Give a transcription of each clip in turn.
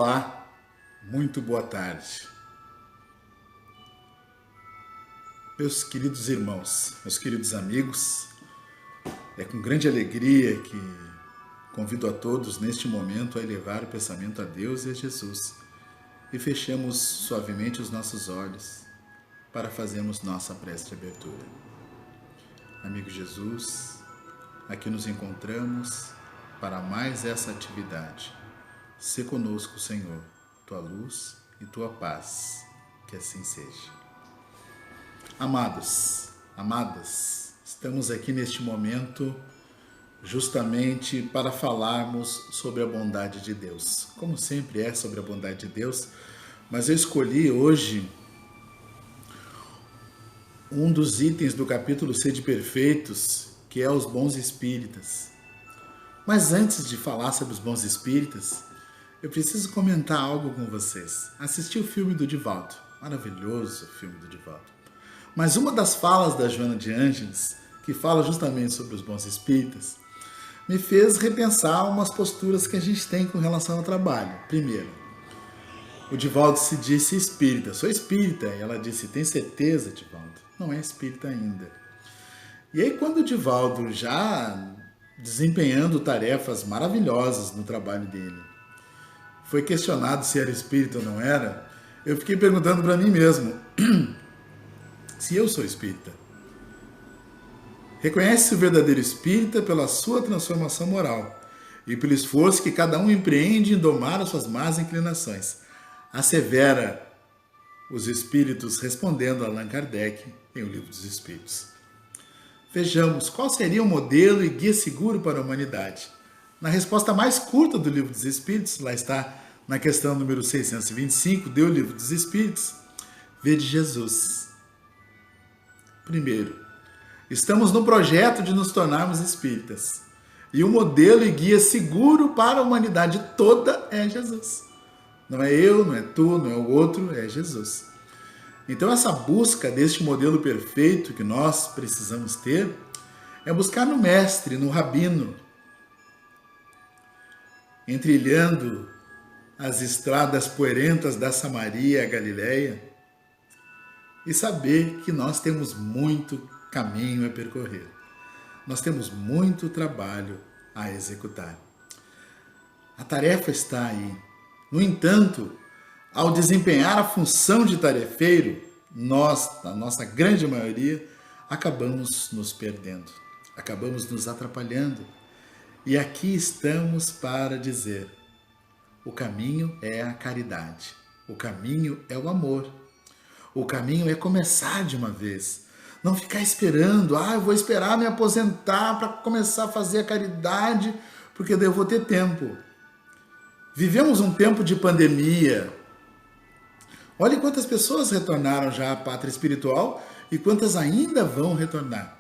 Olá, muito boa tarde. Meus queridos irmãos, meus queridos amigos, é com grande alegria que convido a todos neste momento a elevar o pensamento a Deus e a Jesus e fechemos suavemente os nossos olhos para fazermos nossa prece de abertura. Amigo Jesus, aqui nos encontramos para mais essa atividade. Sê conosco, Senhor, tua luz e tua paz, que assim seja. Amados, amadas, estamos aqui neste momento justamente para falarmos sobre a bondade de Deus. Como sempre é sobre a bondade de Deus, mas eu escolhi hoje um dos itens do capítulo Sede Perfeitos, que é os bons espíritas. Mas antes de falar sobre os bons espíritas, eu preciso comentar algo com vocês. Assisti o filme do Divaldo, maravilhoso filme do Divaldo. Mas uma das falas da Joana de Ângeles, que fala justamente sobre os bons espíritas, me fez repensar umas posturas que a gente tem com relação ao trabalho. Primeiro, o Divaldo se disse espírita. Sou espírita. E ela disse, tem certeza, Divaldo? Não é espírita ainda. E aí quando o Divaldo, já desempenhando tarefas maravilhosas no trabalho dele, foi questionado se era espírita ou não era, eu fiquei perguntando para mim mesmo, se eu sou espírita. Reconhece-se o verdadeiro espírita pela sua transformação moral e pelo esforço que cada um empreende em domar as suas más inclinações. Assevera os espíritos respondendo a Allan Kardec em O Livro dos Espíritos. Vejamos qual seria o modelo e guia seguro para a humanidade. Na resposta mais curta do Livro dos Espíritos, lá está na questão número 625 do Livro dos Espíritos, vede Jesus. Primeiro, estamos no projeto de nos tornarmos espíritas. E o modelo e guia seguro para a humanidade toda é Jesus. Não é eu, não é tu, não é o outro, é Jesus. Então essa busca deste modelo perfeito que nós precisamos ter é buscar no mestre, no rabino, entrilhando as estradas poerentas da Samaria, a Galileia, e saber que nós temos muito caminho a percorrer. Nós temos muito trabalho a executar. A tarefa está aí. No entanto, ao desempenhar a função de tarefeiro, nós, na nossa grande maioria, acabamos nos perdendo, acabamos nos atrapalhando. E aqui estamos para dizer, o caminho é a caridade, o caminho é o amor, o caminho é começar de uma vez. Não ficar esperando, eu vou esperar me aposentar para começar a fazer a caridade, porque daí eu vou ter tempo. Vivemos um tempo de pandemia. Olha quantas pessoas retornaram já à pátria espiritual e quantas ainda vão retornar.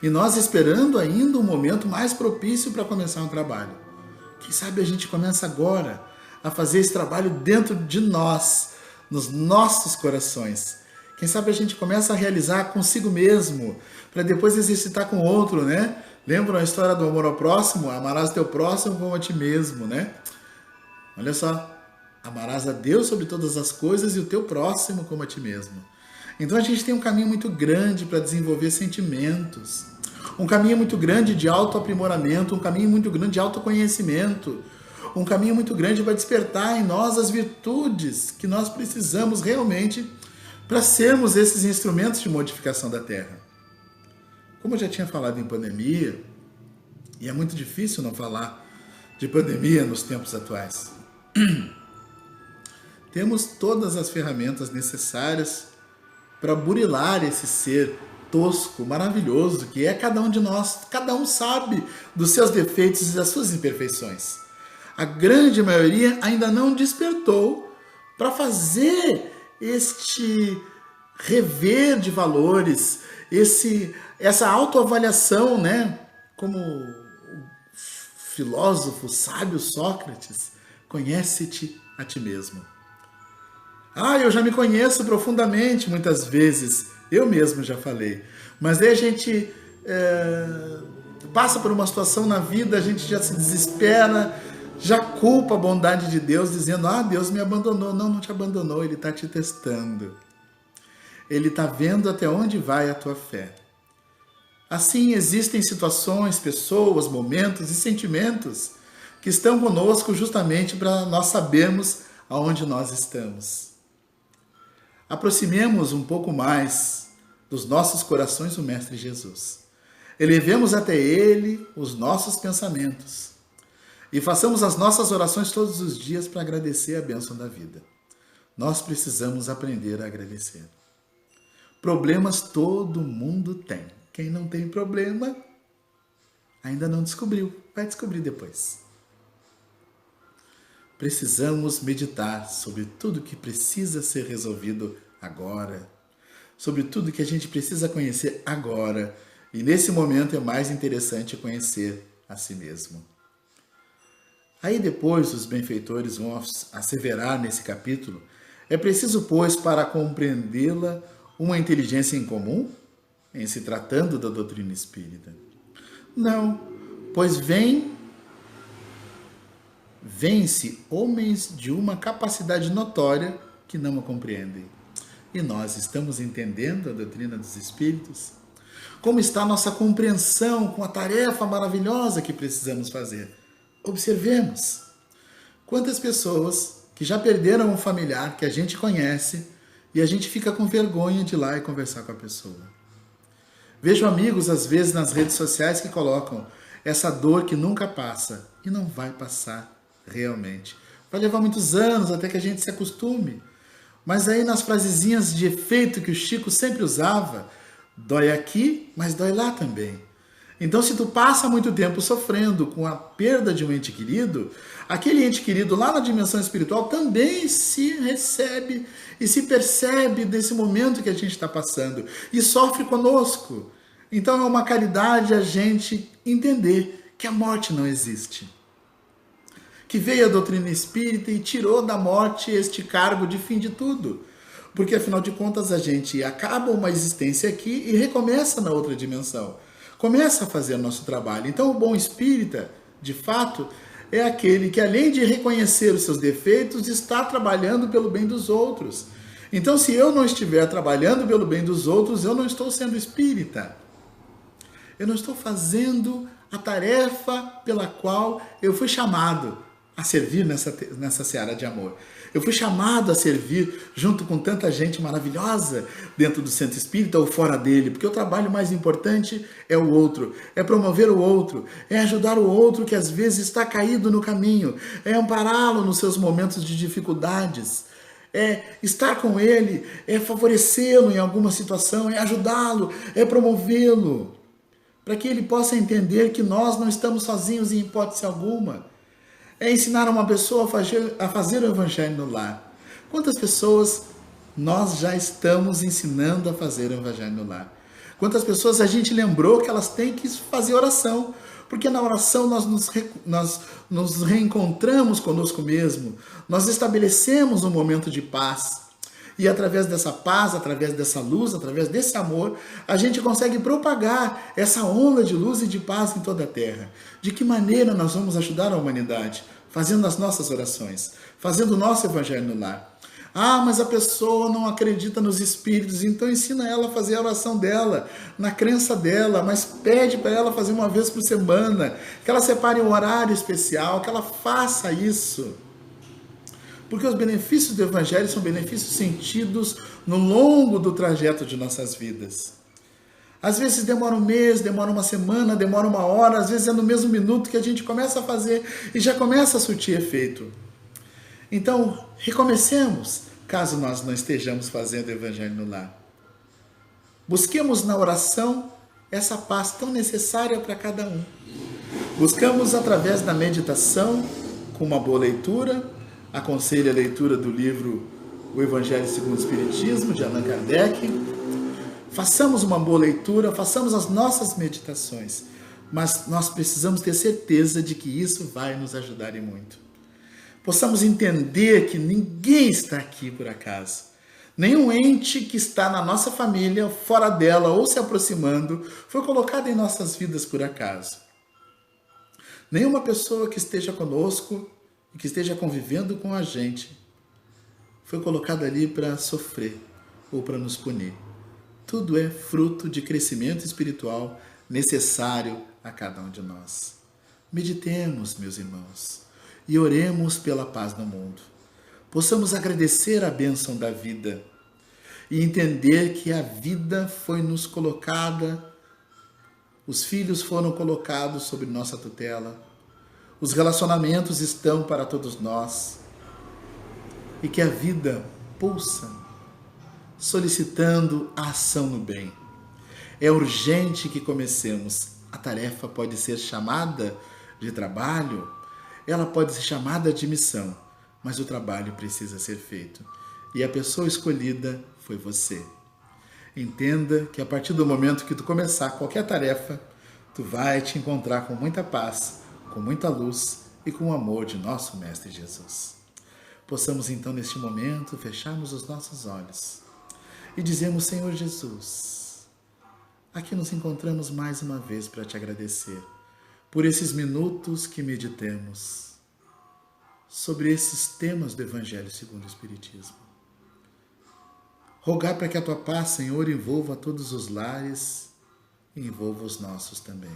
E nós esperando ainda um momento mais propício para começar um trabalho. Quem sabe a gente começa agora a fazer esse trabalho dentro de nós, nos nossos corações. Quem sabe a gente começa a realizar consigo mesmo, para depois exercitar com o outro, né? Lembram a história do amor ao próximo? Amarás teu próximo como a ti mesmo, né? Olha só, amarás a Deus sobre todas as coisas e o teu próximo como a ti mesmo. Então a gente tem um caminho muito grande para desenvolver sentimentos, um caminho muito grande de autoaprimoramento, um caminho muito grande de autoconhecimento, um caminho muito grande para despertar em nós as virtudes que nós precisamos realmente para sermos esses instrumentos de modificação da Terra. Como eu já tinha falado em pandemia, e é muito difícil não falar de pandemia nos tempos atuais, temos todas as ferramentas necessárias para burilar esse ser tosco, maravilhoso, que é cada um de nós. Cada um sabe dos seus defeitos e das suas imperfeições. A grande maioria ainda não despertou para fazer este rever de valores, essa autoavaliação, né? Como o filósofo sábio Sócrates, conhece-te a ti mesmo. Eu já me conheço profundamente, muitas vezes, eu mesmo já falei, mas aí a gente passa por uma situação na vida, a gente já se desespera, já culpa a bondade de Deus, dizendo, Deus me abandonou. Não, não te abandonou, Ele está te testando. Ele está vendo até onde vai a tua fé. Assim, existem situações, pessoas, momentos e sentimentos que estão conosco justamente para nós sabermos aonde nós estamos. Aproximemos um pouco mais dos nossos corações o Mestre Jesus. Elevemos até Ele os nossos pensamentos e façamos as nossas orações todos os dias para agradecer a bênção da vida. Nós precisamos aprender a agradecer. Problemas todo mundo tem. Quem não tem problema ainda não descobriu, vai descobrir depois. Precisamos meditar sobre tudo que precisa ser resolvido agora, sobre tudo que a gente precisa conhecer agora, e nesse momento é mais interessante conhecer a si mesmo. Aí depois os benfeitores vão asseverar nesse capítulo, é preciso, pois, para compreendê-la, uma inteligência em comum, em se tratando da doutrina espírita? Não, pois vêm-se homens de uma capacidade notória que não a compreendem. E nós estamos entendendo a doutrina dos espíritos? Como está a nossa compreensão com a tarefa maravilhosa que precisamos fazer? Observemos. Quantas pessoas que já perderam um familiar que a gente conhece e a gente fica com vergonha de ir lá e conversar com a pessoa. Vejo amigos, às vezes, nas redes sociais que colocam essa dor que nunca passa. E não vai passar realmente. Vai levar muitos anos até que a gente se acostume. Mas aí nas frasezinhas de efeito que o Chico sempre usava, dói aqui, mas dói lá também. Então, se tu passa muito tempo sofrendo com a perda de um ente querido, aquele ente querido lá na dimensão espiritual também se recebe e se percebe desse momento que a gente está passando e sofre conosco. Então, é uma caridade a gente entender que a morte não existe. Que veio a doutrina espírita e tirou da morte este cargo de fim de tudo. Porque, afinal de contas, a gente acaba uma existência aqui e recomeça na outra dimensão. Começa a fazer o nosso trabalho. Então, o bom espírita, de fato, é aquele que, além de reconhecer os seus defeitos, está trabalhando pelo bem dos outros. Então, se eu não estiver trabalhando pelo bem dos outros, eu não estou sendo espírita. Eu não estou fazendo a tarefa pela qual eu fui chamado a servir nessa seara de amor. Eu fui chamado a servir junto com tanta gente maravilhosa dentro do centro espírita ou fora dele, porque o trabalho mais importante é o outro, é promover o outro, é ajudar o outro que às vezes está caído no caminho, é ampará-lo nos seus momentos de dificuldades, é estar com ele, é favorecê-lo em alguma situação, é ajudá-lo, é promovê-lo, para que ele possa entender que nós não estamos sozinhos em hipótese alguma. É ensinar uma pessoa a fazer o evangelho no lar. Quantas pessoas nós já estamos ensinando a fazer o evangelho no lar? Quantas pessoas a gente lembrou que elas têm que fazer oração? Porque na oração nós nos reencontramos conosco mesmo, nós estabelecemos um momento de paz. E através dessa paz, através dessa luz, através desse amor, a gente consegue propagar essa onda de luz e de paz em toda a Terra. De que maneira nós vamos ajudar a humanidade? Fazendo as nossas orações, fazendo o nosso evangelho no lar. Mas a pessoa não acredita nos espíritos, então ensina ela a fazer a oração dela, na crença dela, mas pede para ela fazer uma vez por semana, que ela separe um horário especial, que ela faça isso. Porque os benefícios do Evangelho são benefícios sentidos no longo do trajeto de nossas vidas. Às vezes demora um mês, demora uma semana, demora uma hora, às vezes é no mesmo minuto que a gente começa a fazer e já começa a surtir efeito. Então, recomecemos, caso nós não estejamos fazendo o Evangelho no lar. Busquemos na oração essa paz tão necessária para cada um. Buscamos através da meditação, com uma boa leitura. Aconselho a leitura do livro O Evangelho segundo o Espiritismo, de Allan Kardec. Façamos uma boa leitura, façamos as nossas meditações, mas nós precisamos ter certeza de que isso vai nos ajudar e muito. Possamos entender que ninguém está aqui por acaso. Nenhum ente que está na nossa família, fora dela ou se aproximando, foi colocado em nossas vidas por acaso. Nenhuma pessoa que esteja conosco e que esteja convivendo com a gente foi colocada ali para sofrer ou para nos punir. Tudo é fruto de crescimento espiritual necessário a cada um de nós. Meditemos, meus irmãos, e oremos pela paz no mundo. Possamos agradecer a bênção da vida e entender que a vida foi nos colocada, os filhos foram colocados sob nossa tutela, os relacionamentos estão para todos nós e que a vida pulsa, solicitando a ação no bem. É urgente que comecemos. A tarefa pode ser chamada de trabalho, ela pode ser chamada de missão, mas o trabalho precisa ser feito. E a pessoa escolhida foi você. Entenda que a partir do momento que tu começar qualquer tarefa, tu vai te encontrar com muita paz, com muita luz e com o amor de nosso Mestre Jesus. Possamos então neste momento fecharmos os nossos olhos e dizermos: Senhor Jesus, aqui nos encontramos mais uma vez para te agradecer por esses minutos que meditemos sobre esses temas do Evangelho segundo o Espiritismo. Rogar para que a tua paz, Senhor, envolva todos os lares e envolva os nossos também.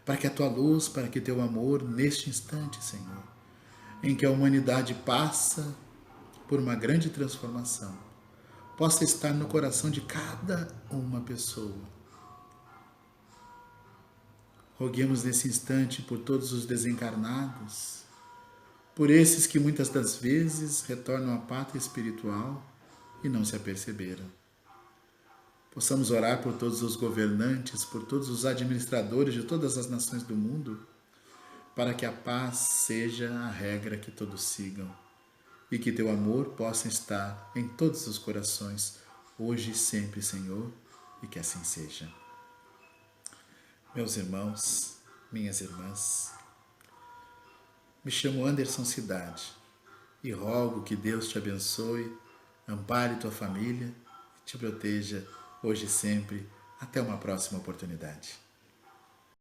Para que a tua luz, para que teu amor, neste instante, Senhor, em que a humanidade passa por uma grande transformação, possa estar no coração de cada uma pessoa. Roguemos nesse instante por todos os desencarnados, por esses que muitas das vezes retornam à pátria espiritual e não se aperceberam. Possamos orar por todos os governantes, por todos os administradores de todas as nações do mundo, para que a paz seja a regra que todos sigam e que teu amor possa estar em todos os corações, hoje e sempre, Senhor, e que assim seja. Meus irmãos, minhas irmãs, me chamo Anderson Cidade e rogo que Deus te abençoe, ampare tua família e te proteja hoje e sempre. Até uma próxima oportunidade.